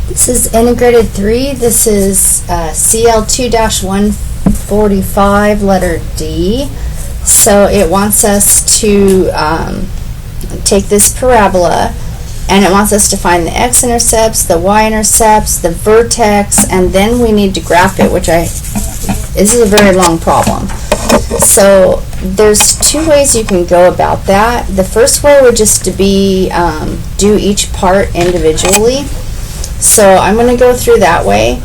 This is integrated 3. This is CL2-145, letter D. So it wants us to take this parabola, and it wants us to find the x-intercepts, the y-intercepts, the vertex, and then we need to graph it, this is a very long problem. So there's two ways you can go about that. The first way would just to be do each part individually. So I'm going to go through that way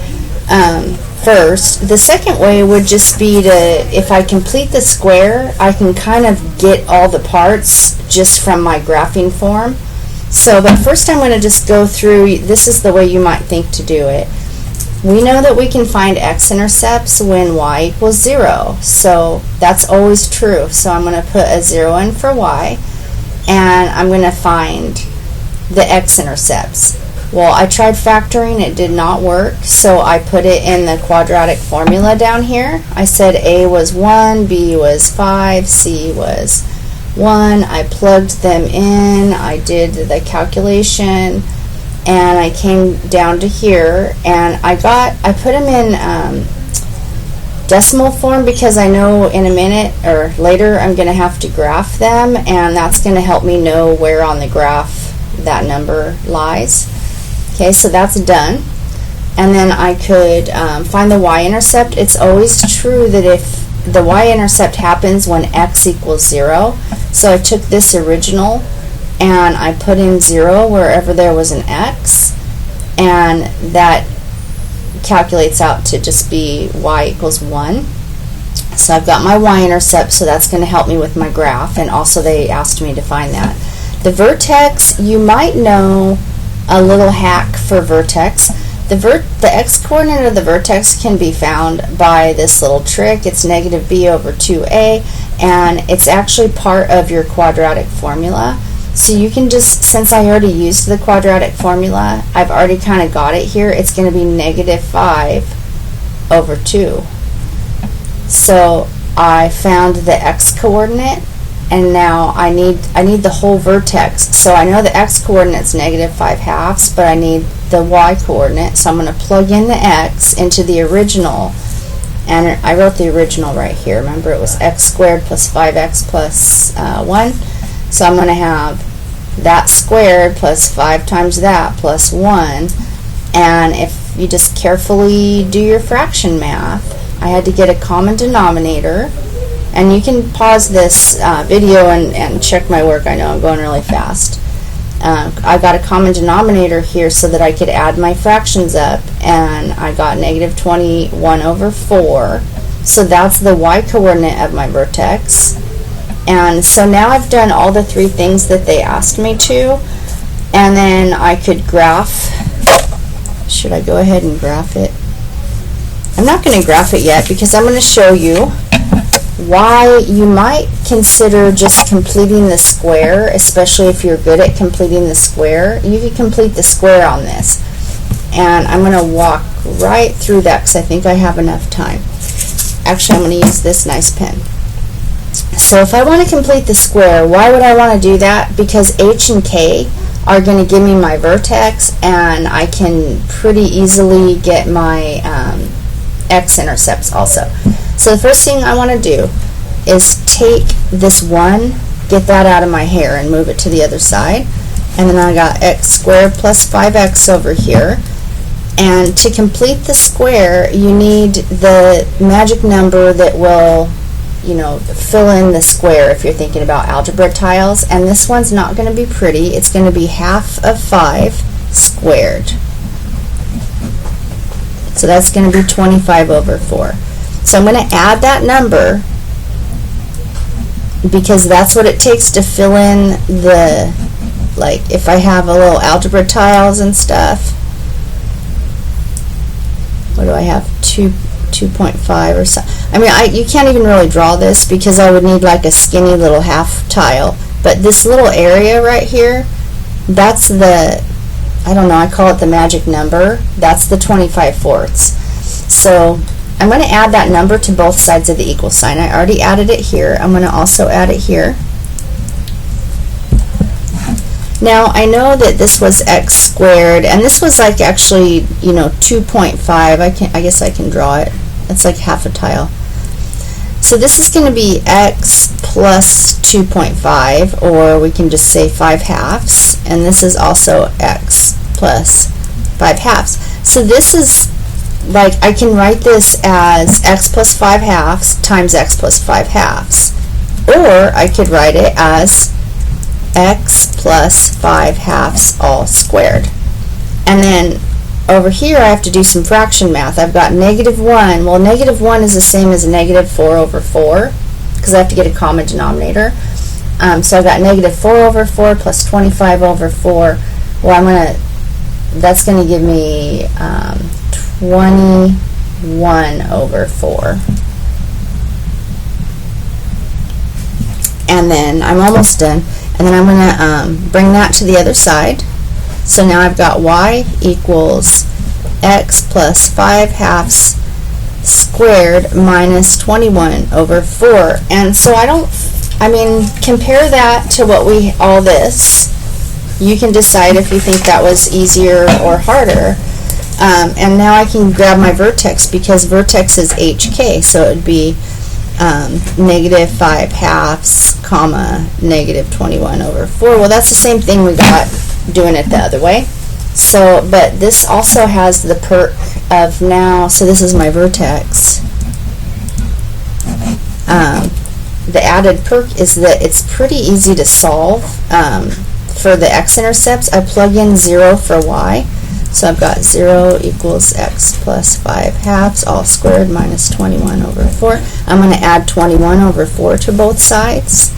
first. The second way would just be to, if I complete the square, I can kind of get all the parts just from my graphing form. So, but first I'm going to just go through, this is the way you might think to do it. We know that we can find x-intercepts when y equals 0. So that's always true. So I'm going to put a 0 in for y, and I'm going to find the x-intercepts. Well, I tried factoring, it did not work, so I put it in the quadratic formula down here. I said A was 1, B was 5, C was 1. I plugged them in, I did the calculation, and I came down to here, and I put them in decimal form because I know in a minute or later I'm going to have to graph them, and that's going to help me know where on the graph that number lies. Okay, so that's done. And then I could find the y-intercept. It's always true that if the y-intercept happens when x equals 0, so I took this original and I put in 0 wherever there was an x, and that calculates out to just be y equals 1. So I've got my y-intercept, so that's going to help me with my graph, and also they asked me to find that. The vertex, you might know a little hack for vertex. The x-coordinate of the vertex can be found by this little trick. It's negative b over 2a, and it's actually part of your quadratic formula. So you can just, since I already used the quadratic formula, I've already kind of got it here. It's going to be negative 5 over 2. So I found the x-coordinate, and now I need the whole vertex. So I know the x-coordinate's negative 5/2, but I need the y-coordinate. So I'm going to plug in the x into the original, and I wrote the original right here. Remember, it was x squared plus 5x plus 1. So I'm going to have that squared plus 5 times that plus 1. And if you just carefully do your fraction math, I had to get a common denominator. And you can pause this video and check my work. I know I'm going really fast. I got a common denominator here so that I could add my fractions up, and I got negative 21 over 4. So that's the y-coordinate of my vertex. And so now I've done all the 3 things that they asked me to, and then I could graph. Should I go ahead and graph it? I'm not going to graph it yet because I'm going to show you why you might consider just completing the square, especially if you're good at completing the square. You could complete the square on this, and I'm going to walk right through that because I think I have enough time. Actually, I'm going to use this nice pen. So if I want to complete the square, why would I want to do that? Because h and k are going to give me my vertex, and I can pretty easily get my x-intercepts also. So the first thing I want to do is take this 1, get that out of my hair, and move it to the other side. And then I got x squared plus 5x over here. And to complete the square, you need the magic number that will, fill in the square if you're thinking about algebra tiles. And this one's not going to be pretty. It's going to be half of 5 squared. So that's going to be 25 over 4. So I'm going to add that number because that's what it takes to fill in the, like if I have a little algebra tiles and stuff. What do I have? 2.5 or so. I mean, you can't even really draw this because I would need like a skinny little half tile. But this little area right here, that's the, I don't know, I call it the magic number. That's the 25/4. So I'm going to add that number to both sides of the equal sign. I already added it here. I'm going to also add it here. Now I know that this was x squared, and this was like actually 2.5. I guess I can draw it. It's like half a tile. So this is going to be x plus 2.5, or we can just say 5/2, and this is also x plus 5/2. So this is like, I can write this as x plus 5/2 times x plus 5/2, or I could write it as x plus 5/2 all squared. And then over here I have to do some fraction math. I've got -1. Well, -1 is the same as -4/4 because I have to get a common denominator. So I've got -4/4 plus 25/4. Well, that's going to give me 21/4. And then I'm almost done. And then I'm going to bring that to the other side. So now I've got y equals x plus 5/2 squared minus 21/4. And so compare that to all this. You can decide if you think that was easier or harder. And now I can grab my vertex, because vertex is hk, so it would be -5/2 comma -21/4. Well, that's the same thing we got doing it the other way. So, but this also has the perk of now, so this is my vertex. The added perk is that it's pretty easy to solve. For the x-intercepts, I plug in 0 for y. So I've got 0 equals x plus 5/2 all squared minus 21/4. I'm going to add 21/4 to both sides.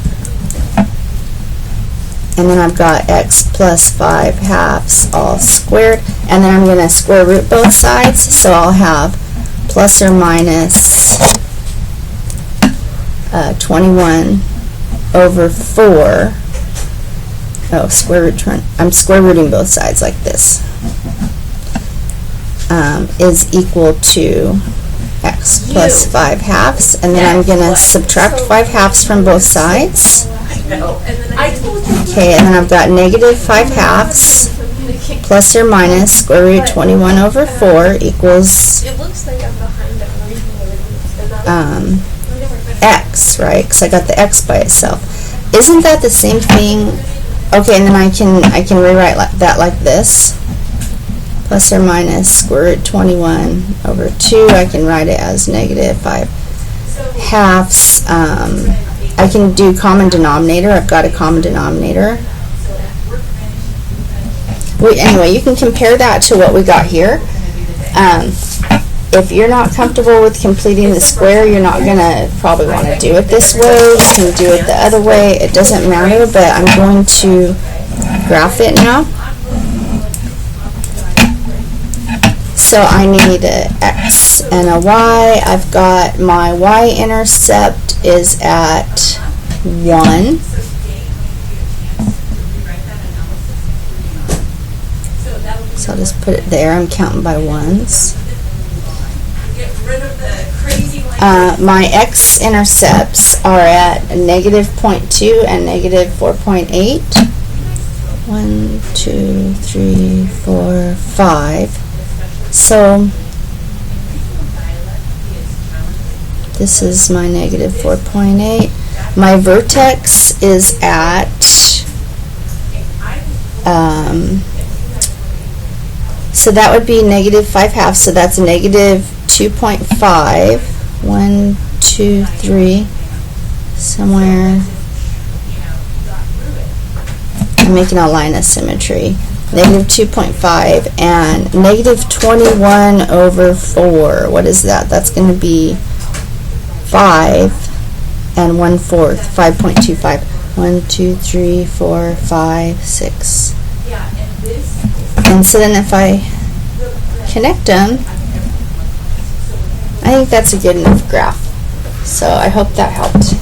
And then I've got x plus 5/2 all squared. And then I'm going to square root both sides. So I'll have plus or minus 21/4. Oh, I'm square rooting both sides like this. Is equal to x plus 5/2, and then I'm going to subtract 5/2 from both sides. Okay, and then I've got -5/2 plus or minus square root 21/4 equals x, right? Because I got the x by itself. Isn't that the same thing? Okay, and then I can rewrite that like this. Plus or minus square root 21/2. I can write it as -5/2. I can do common denominator. I've got a common denominator. Anyway, you can compare that to what we got here. If you're not comfortable with completing the square, you're not going to probably want to do it this way. You can do it the other way. It doesn't matter, but I'm going to graph it now. So I need an x and a y. I've got my y-intercept is at 1. So I'll just put it there. I'm counting by ones. My x-intercepts are at -0.2 and -4.8. 1, 2, 3, 4, 5. So this is my -4.8. My vertex is at so that would be -5/2. So that's -2.5. 1, 2, 3. Somewhere. I'm making a line of symmetry. -2.5 and -21/4. What is that? That's going to be 5 and 1/4. 5.25. 1, 2, 3, 4, 5, 6. And so then if I connect them, I think that's a good enough graph. So I hope that helped.